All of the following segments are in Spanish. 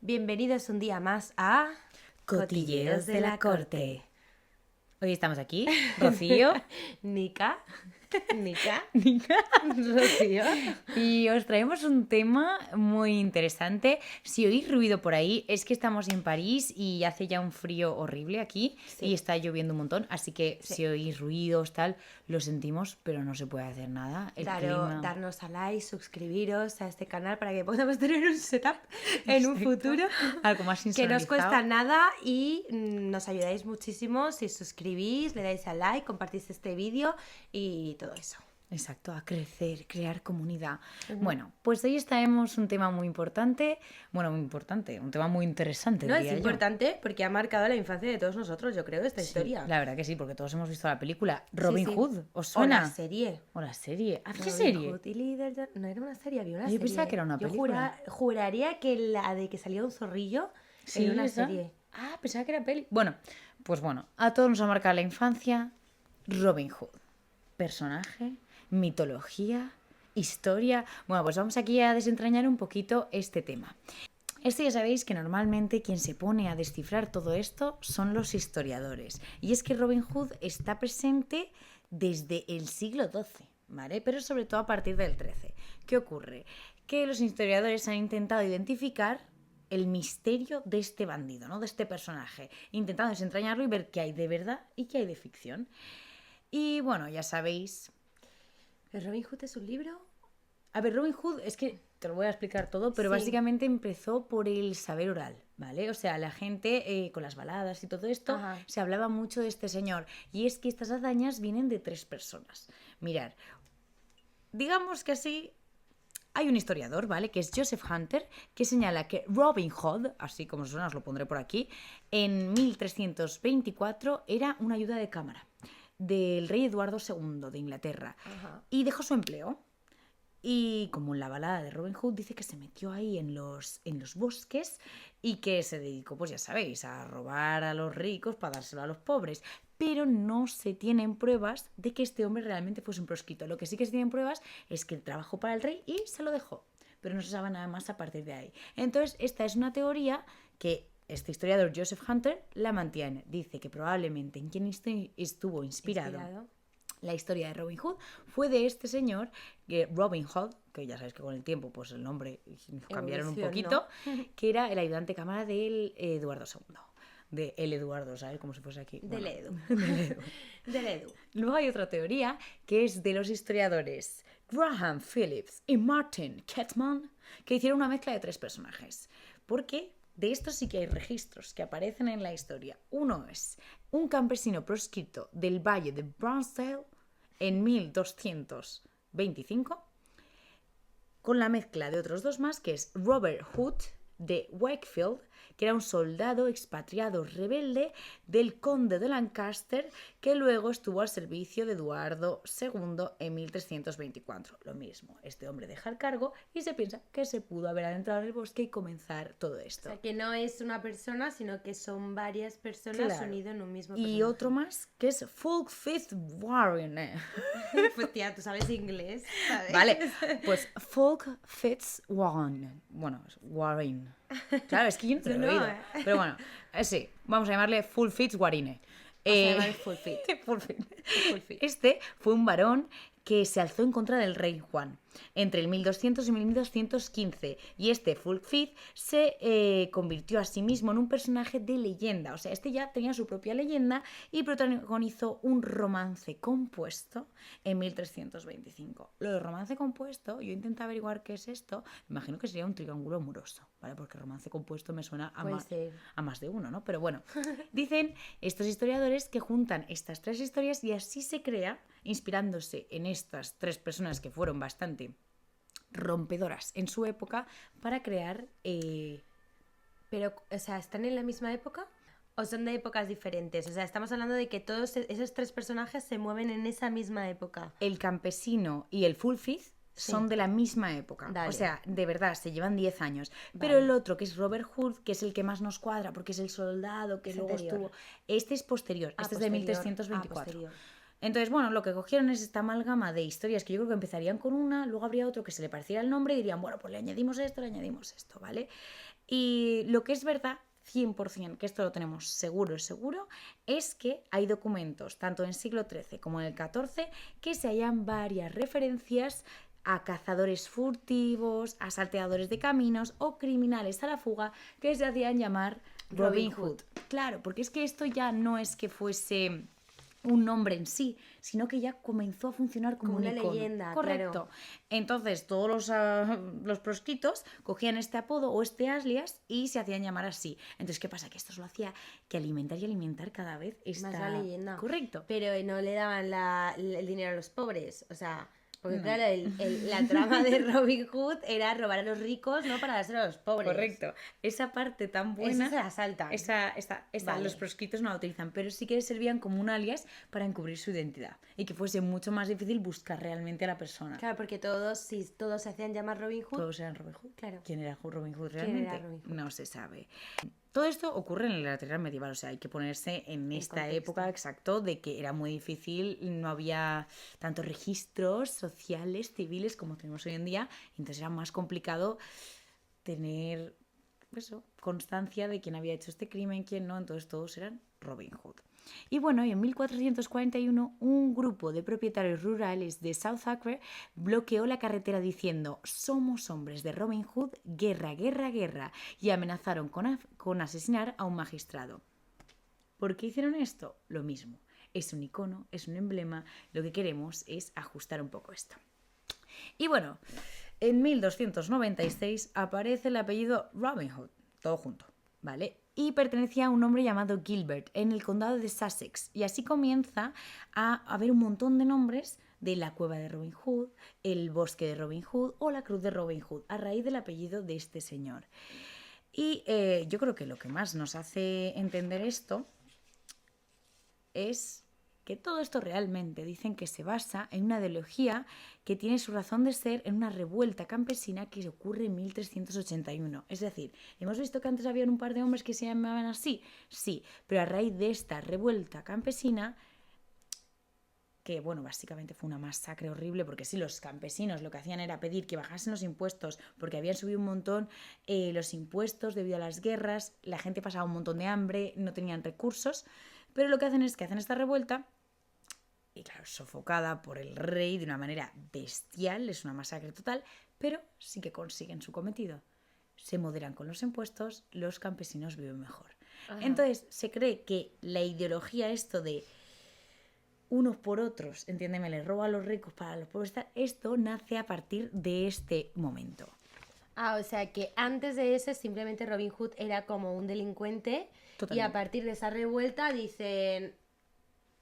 Bienvenidos un día más a Cotilleos de la Corte. Hoy estamos aquí, Rocío, Nika, Nika, Rocío. y os traemos un tema muy interesante. Si oís ruido por ahí, es que estamos en París y hace ya un frío horrible aquí y está lloviendo un montón, así que si oís ruidos, tal, lo sentimos, pero no se puede hacer nada. El clima... Darnos a like, suscribiros a este canal para que podamos tener un setup en un futuro. Algo más Que insonorizado. no os cuesta nada y nos ayudáis muchísimo si suscribís, le dais a like, compartís este vídeo y todo eso. Exacto, a crecer, crear comunidad. Bueno, pues hoy traemos un tema muy importante, un tema muy interesante. No, diría es yo. importante porque ha marcado la infancia de todos nosotros, yo creo, esta historia. La verdad que sí, porque todos hemos visto la película Robin Sí. Hood, ¿os suena? O la serie. ¿O la serie? ¿Ah, qué Robin serie? Hood y líder de... No era una serie, había una Yo serie. pensaba que era una película. Yo juraría que la de que salía un zorrillo Sí, era una ¿esa? serie. Ah, pensaba que era peli. Bueno, a todos nos ha marcado la infancia Robin Hood. Personaje, mitología, historia... Bueno, pues vamos aquí a desentrañar un poquito este tema. Esto ya sabéis que normalmente quien se pone a descifrar todo esto son los historiadores. Y es que Robin Hood está presente desde el siglo XII, ¿vale? Pero sobre todo a partir del XIII. ¿Qué ocurre? Que los historiadores han intentado identificar el misterio de este bandido, ¿no? De este personaje, intentando desentrañarlo y ver qué hay de verdad y qué hay de ficción. Y bueno, ya sabéis... ¿El Robin Hood es un libro? A ver, Robin Hood, es que te lo voy a explicar todo, pero Sí. básicamente empezó por el saber oral, ¿vale? O sea, la gente con las baladas y todo esto, Ajá. se hablaba mucho de este señor. Y es que estas hazañas vienen de 3 personas. Mirad, digamos que así... Hay un historiador, ¿vale? Que es Joseph Hunter, que señala que Robin Hood, así como suena, os lo pondré por aquí, en 1324 era una ayuda de cámara del rey Eduardo II de Inglaterra. Ajá. Y dejó su empleo. Y como en la balada de Robin Hood dice que se metió ahí en los bosques y que se dedicó, pues ya sabéis, a robar a los ricos para dárselo a los pobres. Pero no se tienen pruebas de que este hombre realmente fuese un proscrito. Lo que sí que se tienen pruebas es que trabajó para el rey y se lo dejó. Pero no se sabe nada más a partir de ahí. Entonces, esta es una teoría que este historiador Joseph Hunter la mantiene. Dice que probablemente en quien estuvo inspirado la historia de Robin Hood fue de este señor, Robin Hood, que ya sabéis que con el tiempo pues el nombre cambiaron un poquito, que era el ayudante de cámara del Eduardo II. De el Eduardo, ¿sabes? Como si fuese aquí. Del Edu. Del Edu. Luego hay otra teoría que es de los historiadores Graham Phillips y Martin Ketman, que hicieron una mezcla de 3 personajes. Porque de estos sí que hay registros que aparecen en la historia. Uno es un campesino proscrito del valle de Brownsdale en 1225, con la mezcla de otros 2 más, que es Robert Hood de Wakefield, que era un soldado expatriado rebelde del conde de Lancaster, que luego estuvo al servicio de Eduardo II en 1324. Lo mismo, este hombre deja el cargo y se piensa que se pudo haber adentrado en el bosque y comenzar todo esto. O sea, que no es una persona, sino que son varias personas unidas en un mismo personaje. Y otro más, que es Fulk Fitzwarren. Pues tía, tú sabes inglés, ¿sabes? Vale, pues Fulk Fitzwarren. Bueno, Warren. Claro, es que yo no te lo he oído. Pero bueno, sí, vamos a llamarle Fulk Fitzwarren. Full fit. Full fit. Este fue un varón que se alzó en contra del rey Juan entre el 1200 y 1215, y este Fulk Fitz se convirtió a sí mismo en un personaje de leyenda. O sea, este ya tenía su propia leyenda y protagonizó un romance compuesto en 1325. Lo de romance compuesto, yo intenté averiguar qué es esto, me imagino que sería un triángulo amoroso, ¿vale? Porque romance compuesto me suena a más de uno, ¿no? Pero bueno, dicen estos historiadores que juntan estas 3 historias y así se crea, inspirándose en estas 3 personas que fueron bastante rompedoras en su época, para crear... Pero, o sea, ¿están en la misma época? ¿O son de épocas diferentes? O sea, estamos hablando de que todos esos 3 personajes se mueven en esa misma época. El campesino y el Fulk Fitz son de la misma época. Dale. O sea, de verdad, se llevan 10 años. Vale. Pero el otro, que es Robert Hood, que es el que más nos cuadra, porque es el soldado que luego estuvo... Este es posterior, este es de 1324. Entonces, bueno, lo que cogieron es esta amalgama de historias que yo creo que empezarían con una, luego habría otro que se le pareciera el nombre y dirían, bueno, pues le añadimos esto, ¿vale? Y lo que es verdad, 100%, que esto lo tenemos seguro, es que hay documentos, tanto en el siglo XIII como en el XIV, que se hallan varias referencias a cazadores furtivos, a salteadores de caminos o criminales a la fuga que se hacían llamar Robin Hood. Claro, porque es que esto ya no es que fuese un nombre en sí, sino que ya comenzó a funcionar como un una icono. leyenda. Correcto. Claro. Entonces todos los proscritos cogían este apodo o este alias y se hacían llamar así. Entonces, ¿qué pasa? Que esto se lo hacía que alimentar cada vez esta... Más la leyenda. Correcto. Pero no le daban el dinero a los pobres, o sea... Porque No. claro, la trama de Robin Hood era robar a los ricos, ¿no? Para dárselo a los pobres. Correcto. Esa parte tan buena... Esa se la saltan. Esa Vale. Los proscritos no la utilizan, pero sí que servían como un alias para encubrir su identidad y que fuese mucho más difícil buscar realmente a la persona. Claro, porque si todos se hacían llamar Robin Hood... Todos eran Robin Hood. Claro. ¿Quién era Robin Hood realmente? ¿Quién era Robin Hood? No se sabe. Todo esto ocurre en la Inglaterra medieval, o sea, hay que ponerse en esta contexto. época, exacto, de que era muy difícil, no había tantos registros sociales, civiles como tenemos hoy en día, entonces era más complicado tener constancia de quién había hecho este crimen, quién no, entonces todos eran Robin Hood. Y bueno, y en 1441 un grupo de propietarios rurales de South Acre bloqueó la carretera diciendo: somos hombres de Robin Hood, guerra, guerra, guerra, y amenazaron con asesinar a un magistrado. ¿Por qué hicieron esto? Lo mismo, es un icono, es un emblema, lo que queremos es ajustar un poco esto. Y bueno, en 1296 aparece el apellido Robin Hood, todo junto, ¿vale? Y pertenecía a un hombre llamado Gilbert en el condado de Sussex. Y así comienza a haber un montón de nombres de la cueva de Robin Hood, el bosque de Robin Hood o la cruz de Robin Hood, a raíz del apellido de este señor. Y yo creo que lo que más nos hace entender esto es que todo esto realmente dicen que se basa en una ideología que tiene su razón de ser en una revuelta campesina que ocurre en 1381. Es decir, hemos visto que antes había un par de hombres que se llamaban así, sí, pero a raíz de esta revuelta campesina, que bueno, básicamente fue una masacre horrible, porque sí, los campesinos lo que hacían era pedir que bajasen los impuestos, porque habían subido un montón los impuestos debido a las guerras, la gente pasaba un montón de hambre, no tenían recursos, pero lo que hacen es que hacen esta revuelta, y claro, sofocada por el rey de una manera bestial, es una masacre total, pero sí que consiguen su cometido. Se moderan con los impuestos, los campesinos viven mejor. Ajá. Entonces, se cree que la ideología esto de unos por otros, entiéndeme, le roba a los ricos para los pobres, esto nace a partir de este momento. O sea que antes de eso simplemente Robin Hood era como un delincuente. Totalmente. Y a partir de esa revuelta dicen...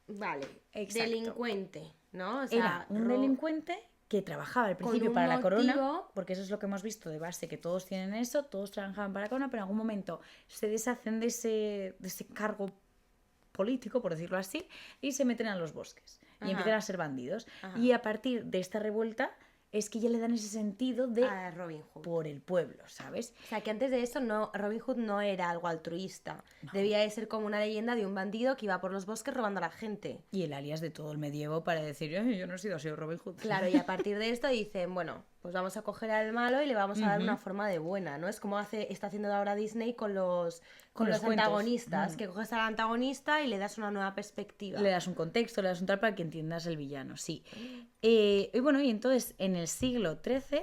Vale, exacto. Delincuente, ¿no? O sea, era un delincuente que trabajaba al principio para la corona, porque eso es lo que hemos visto de base, que todos tienen eso, todos trabajaban para la corona, pero en algún momento se deshacen de ese cargo político, por decirlo así, y se meten a los bosques. Ajá. Y empiezan a ser bandidos. Ajá. Y a partir de esta revuelta es que ya le dan ese sentido de Robin Hood. Por el pueblo, ¿sabes? O sea, que antes de eso Robin Hood no era algo altruista. No. Debía de ser como una leyenda de un bandido que iba por los bosques robando a la gente. Y el alias de todo el medievo para decir, yo no he sido así Robin Hood. Claro, y a partir de esto dicen, bueno, pues vamos a coger al malo y le vamos a dar una forma de buena, ¿no? Es como está haciendo ahora Disney con los antagonistas, que coges al antagonista y le das una nueva perspectiva. Le das un contexto, le das un tal para que entiendas el villano, sí. Y bueno, y entonces en el siglo XIII,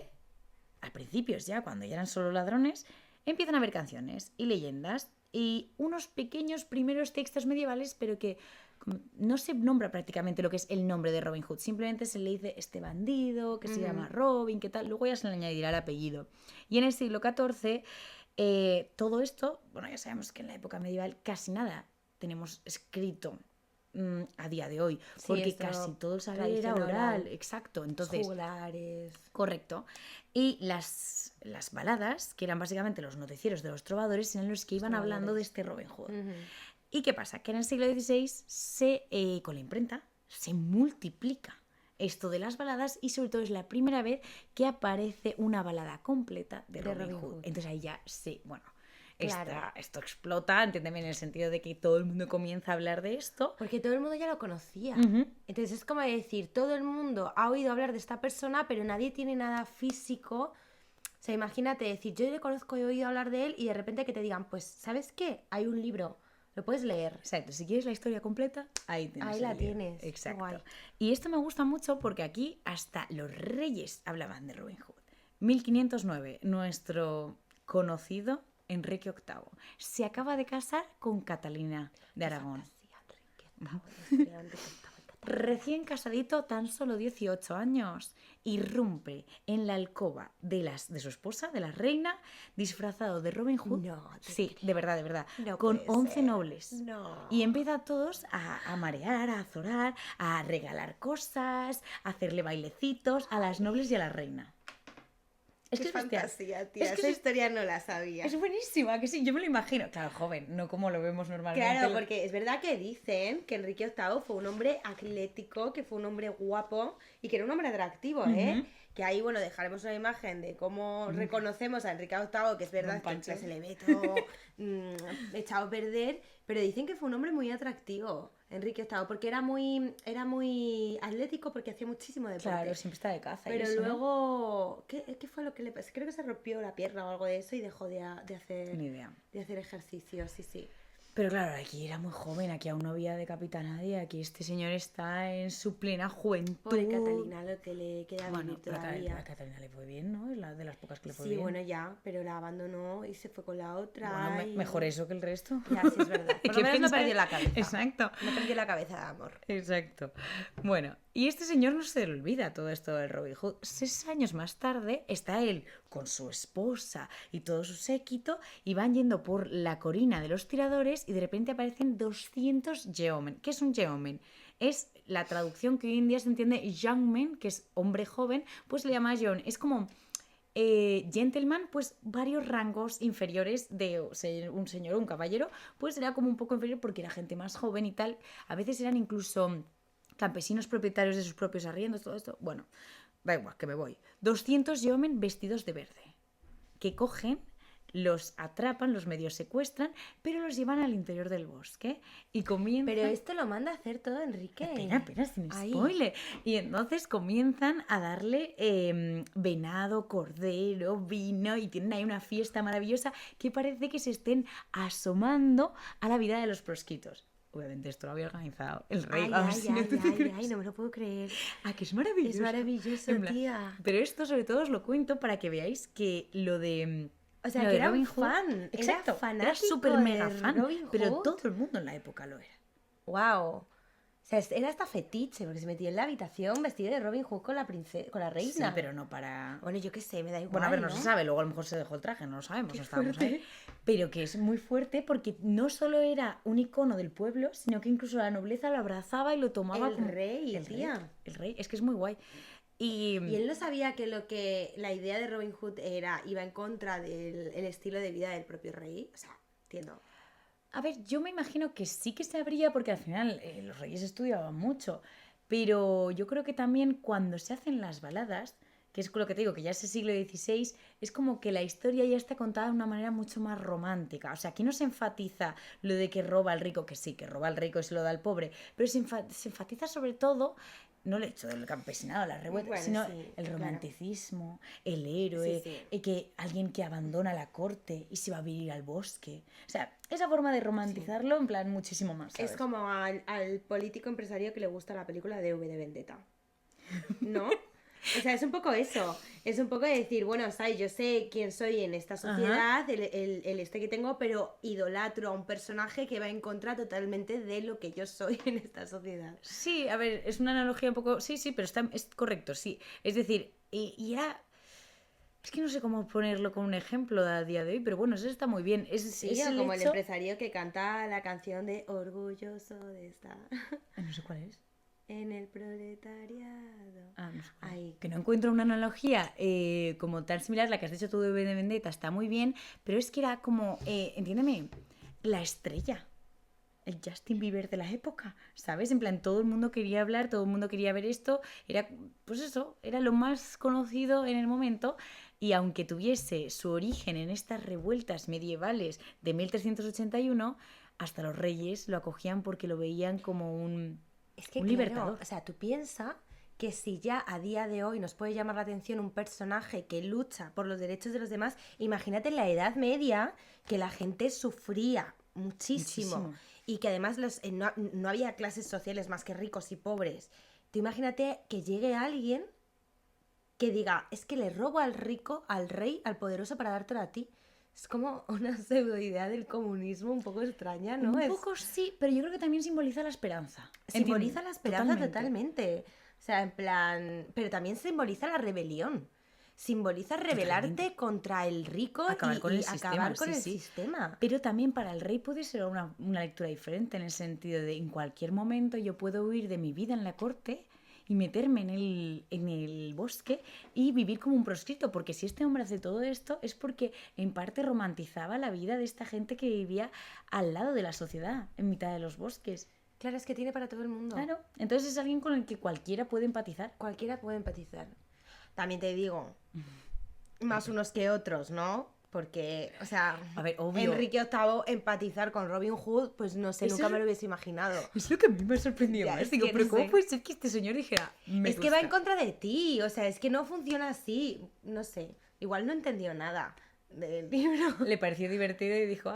al principio ya, cuando ya eran solo ladrones, empiezan a haber canciones y leyendas y unos pequeños primeros textos medievales, pero que no se nombra prácticamente lo que es el nombre de Robin Hood, simplemente se le dice este bandido, que se llama Robin, que tal, luego ya se le añadirá el apellido. Y en el siglo XIV, todo esto, bueno, ya sabemos que en la época medieval casi nada tenemos escrito a día de hoy, porque casi todo saber era oral, exacto, entonces juglares. Correcto. Y las baladas, que eran básicamente los noticieros de los trovadores, eran los que iban hablando de este Robin Hood. ¿Y qué pasa? Que en el siglo XVI, con la imprenta, se multiplica esto de las baladas y sobre todo es la primera vez que aparece una balada completa de Robin Hood. Entonces ahí ya esto explota, entiéndeme, en el sentido de que todo el mundo comienza a hablar de esto. Porque todo el mundo ya lo conocía. Entonces es como decir, todo el mundo ha oído hablar de esta persona, pero nadie tiene nada físico, sea, imagínate decir, yo le conozco, he oído hablar de él y de repente que te digan, pues, ¿sabes qué? Hay un libro, lo puedes leer. Exacto, si quieres la historia completa, ahí tienes. Ahí el la libro. tienes. Exacto. Guay. Y esto me gusta mucho porque aquí hasta los reyes hablaban de Robin Hood. 1509, nuestro conocido Enrique VIII se acaba de casar con Catalina de Aragón. Recién casadito, tan solo 18 años, irrumpe en la alcoba de su esposa, de la reina, disfrazado de Robin Hood. No, sí, de verdad, no con puede 11 ser. nobles. No. Y empieza a todos a marear, a azorar, a regalar cosas, a hacerle bailecitos a las nobles y a la reina. Es que es bestial. fantasía, tía. Es que Esa historia no la sabía. Es buenísima, que sí, yo me lo imagino. Claro, joven, no como lo vemos normalmente. Claro, porque es verdad que dicen que Enrique VIII fue un hombre atlético, que fue un hombre guapo y que era un hombre atractivo, ¿eh? Que ahí, bueno, dejaremos una imagen de cómo reconocemos a Enrique VIII, que es verdad que se le ve todo echado a perder, pero dicen que fue un hombre muy atractivo, Enrique VIII, porque era muy atlético, porque hacía muchísimo deporte. Claro, siempre está de caza. Pero y eso, luego, ¿qué fue lo que le pasó? Creo que se rompió la pierna o algo de eso y dejó de hacer, Ni idea. de hacer ejercicio, sí. Pero claro, aquí era muy joven, aquí aún no había decapitado a nadie, aquí este señor está en su plena juventud. Pobre Catalina, lo que le queda Bueno, vivir pero todavía. a Catalina le fue bien, ¿no? Es de las pocas que le fue Sí, bien. bueno, ya, pero la abandonó y se fue con la otra. Bueno, y... mejor eso que el resto. Ya, sí, es verdad. Por lo menos no perdió la cabeza. Exacto. No perdió la cabeza de amor. Exacto. Bueno, y este señor no se le olvida todo esto del Robin Hood. 6 años más tarde está él con su esposa y todo su séquito y van yendo por la corina de los tiradores y de repente aparecen 200 yeomen. ¿Qué es un yeomen? Es la traducción que hoy en día se entiende young man, que es hombre joven, pues le llama yeomen. Es como... gentleman, pues varios rangos inferiores de ser un señor o un caballero, pues era como un poco inferior porque era gente más joven y tal. A veces eran incluso campesinos propietarios de sus propios arriendos, todo esto. Bueno, da igual, que me voy. 200 yeomen vestidos de verde, que cogen, los atrapan, los medio secuestran, pero los llevan al interior del bosque y comienzan... Pero esto lo manda a hacer todo Enrique. Espera, sin Ahí. spoiler. Y entonces comienzan a darle venado, cordero, vino y tienen ahí una fiesta maravillosa que parece que se estén asomando a la vida de los prosquitos. Obviamente esto lo había organizado el rey. Ay, no me lo puedo creer. Ah, que es maravilloso. Es maravilloso, En plan, tía. Pero esto sobre todo os lo cuento para que veáis que lo de... O sea, lo que de era Robin un Hood- fan. Exacto, Era fanático era súper mega de fan. Robin Pero Hood. todo el mundo en la época lo era. Wow. O sea, era hasta fetiche, porque se metía en la habitación vestido de Robin Hood con la reina. Sí, pero no para... Bueno, yo qué sé, me da igual. Bueno, a ver, no ¿no? se sabe, luego a lo mejor se dejó el traje, no lo sabemos, Qué no estábamos fuerte. ahí. Pero que es muy fuerte porque no solo era un icono del pueblo, sino que incluso la nobleza lo abrazaba y lo tomaba El como... rey, el tía. Rey, el rey, es que es muy guay. Y él no sabía que la idea de Robin Hood iba en contra del el estilo de vida del propio rey. O sea, entiendo. a ver, yo me imagino que sí que se abría porque al final los reyes estudiaban mucho, pero yo creo que también cuando se hacen las baladas, que es con lo que te digo, que ya es el siglo XVI, es como que la historia ya está contada de una manera mucho más romántica. O sea, aquí no se enfatiza lo de que roba al rico, que sí, que roba al rico y se lo da al pobre, pero se enfatiza sobre todo, no el hecho del campesinado, la revuelta, Bueno, sino sí, el claro. romanticismo, el héroe, Sí. que alguien que abandona la corte y se va a vivir al bosque. O sea, esa forma de romantizarlo, en plan, muchísimo más, ¿sabes? Es como al político empresario que le gusta la película de V de Vendetta. ¿No? O sea, es un poco eso. Es un poco de decir, bueno, ¿sabes? Yo sé quién soy en esta sociedad, el este que tengo, pero idolatro a un personaje que va en contra totalmente de lo que yo soy en esta sociedad. Sí, a ver, es una analogía un poco... Sí, pero es correcto, sí. Es decir, y era... Es que no sé cómo ponerlo con un ejemplo a día de hoy, pero bueno, eso está muy bien. Sí, es o como el hecho... empresario que canta la canción de Orgulloso de estar No sé cuál es. en el proletariado. Ah, no sé cuál es. Ay, Que no encuentro una analogía como tan similar, la que has dicho tú de V de Vendetta está muy bien, pero es que era como, entiéndeme, la estrella. El Justin Bieber de la época, ¿sabes? En plan, todo el mundo quería hablar, todo el mundo quería ver esto. Era, pues eso, era lo más conocido en el momento. Y aunque tuviese su origen en estas revueltas medievales de 1381, hasta los reyes lo acogían porque lo veían como un es que un claro, libertador. o sea, tú piensas que si ya a día de hoy nos puede llamar la atención un personaje que lucha por los derechos de los demás, imagínate en la Edad Media que la gente sufría muchísimo. Y que además no había clases sociales más que ricos y pobres. Tú imagínate que llegue alguien que diga, es que le robo al rico, al rey, al poderoso para dártelo a ti. Es como una pseudoidea del comunismo un poco extraña, ¿no? Un poco sí, pero yo creo que también simboliza la esperanza. Simboliza la esperanza totalmente. O sea, en plan... Pero también simboliza la rebelión. Simboliza rebelarte contra el rico acabar con el sistema. Pero también para el rey puede ser una lectura diferente, en el sentido de en cualquier momento yo puedo huir de mi vida en la corte y meterme en el bosque y vivir como un proscrito, porque si este hombre hace todo esto es porque en parte romantizaba la vida de esta gente que vivía al lado de la sociedad, en mitad de los bosques. Claro, es que tiene para todo el mundo. Claro, entonces es alguien con el que cualquiera puede empatizar. Cualquiera puede empatizar. También te digo, más unos que otros, ¿no? Porque, o sea, a ver, obvio. Enrique VIII empatizar con Robin Hood, pues no sé, nunca me lo hubiese imaginado. Es lo que a mí me ha sorprendido más. Digo, pero ¿cómo puede ser que este señor dijera, es que va en contra de ti, o sea, es que no funciona así. No sé, igual no entendió nada del libro. Le pareció divertido y dijo,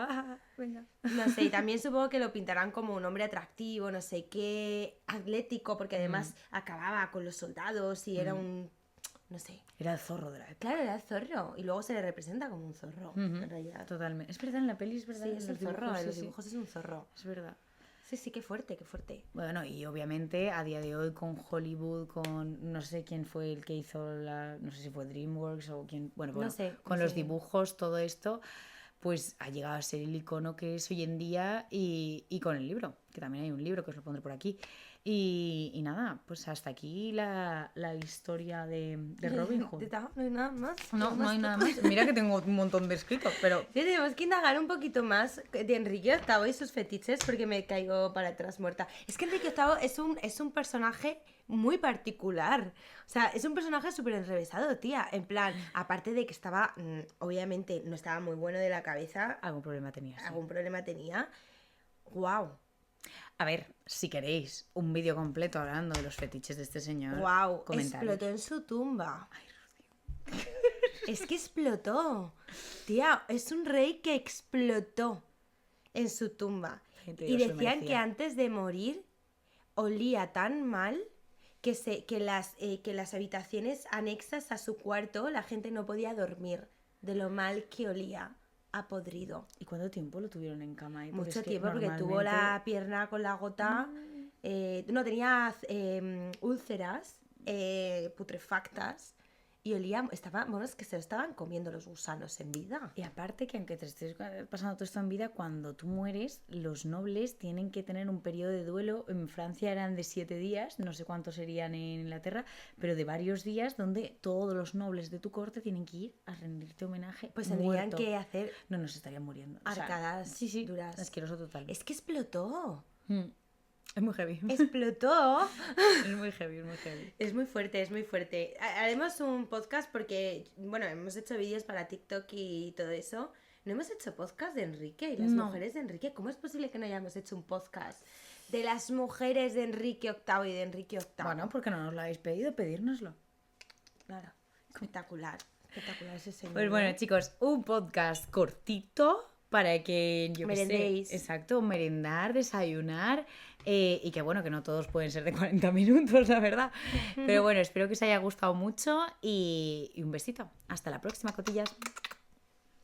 venga. No sé, y también supongo que lo pintarán como un hombre atractivo, no sé qué, atlético, porque además acababa con los soldados y era un... No sé. Era el zorro de la época. Claro, era el zorro. Y luego se le representa como un zorro, en realidad. Totalmente. Es verdad, en la peli es verdad. Sí, es el zorro. En los sí, dibujos es un zorro. Es verdad. Sí, qué fuerte, qué fuerte. Bueno, y obviamente a día de hoy con Hollywood, con no sé quién fue el que hizo no sé si fue DreamWorks o quién, bueno, no sé, con los dibujos, todo esto, pues ha llegado a ser el icono que es hoy en día y con el libro, que también hay un libro que os lo pondré por aquí. Y nada, pues hasta aquí la historia de Robin Hood. ¿No hay nada más? No hay nada más. Mira que tengo un montón de escritos, pero... Sí, tenemos que indagar un poquito más de Enrique VIII y sus fetiches porque me caigo para atrás muerta. Es que Enrique VIII es un personaje muy particular. O sea, es un personaje súper enrevesado, tía. En plan, aparte de que estaba... obviamente no estaba muy bueno de la cabeza. Algún problema tenía, sí. Algún problema tenía. ¡Guau! A ver, si queréis un vídeo completo hablando de los fetiches de este señor, ¡guau! Explotó en su tumba. Ay, Rocío. Es que explotó. Tía, es un rey que explotó en su tumba. Y decían que antes de morir olía tan mal que las habitaciones anexas a su cuarto la gente no podía dormir de lo mal que olía. A podrido. ¿Y cuánto tiempo lo tuvieron en cama? Mucho tiempo, porque tuvo la pierna con la gota. No, tenía úlceras putrefactas y olía. Es que se lo estaban comiendo los gusanos en vida. Y aparte, que aunque te estés pasando todo esto en vida, cuando tú mueres, los nobles tienen que tener un periodo de duelo. En Francia eran de 7 días, no sé cuántos serían en Inglaterra, pero de varios días, donde todos los nobles de tu corte tienen que ir a rendirte homenaje. Pues tendrían que hacer... No, nos estarían muriendo. Arcadas, sí, duras. Asqueroso total. Es que explotó. Es muy heavy. Explotó. Es muy heavy, es muy heavy. Es muy fuerte, es muy fuerte. Haremos un podcast porque, bueno, hemos hecho vídeos para TikTok y todo eso. No hemos hecho podcast de Enrique y las mujeres de Enrique. ¿Cómo es posible que no hayamos hecho un podcast de las mujeres de Enrique VIII y de Enrique VIII? Bueno, porque no nos lo habéis pedido, pedírnoslo. Claro. Espectacular. Espectacular ese señor. Pues bueno, chicos, un podcast cortito para que merendéis. Exacto, merendar, desayunar y que bueno, que no todos pueden ser de 40 minutos, la verdad. Pero bueno, espero que os haya gustado mucho y un besito. Hasta la próxima, cotillas.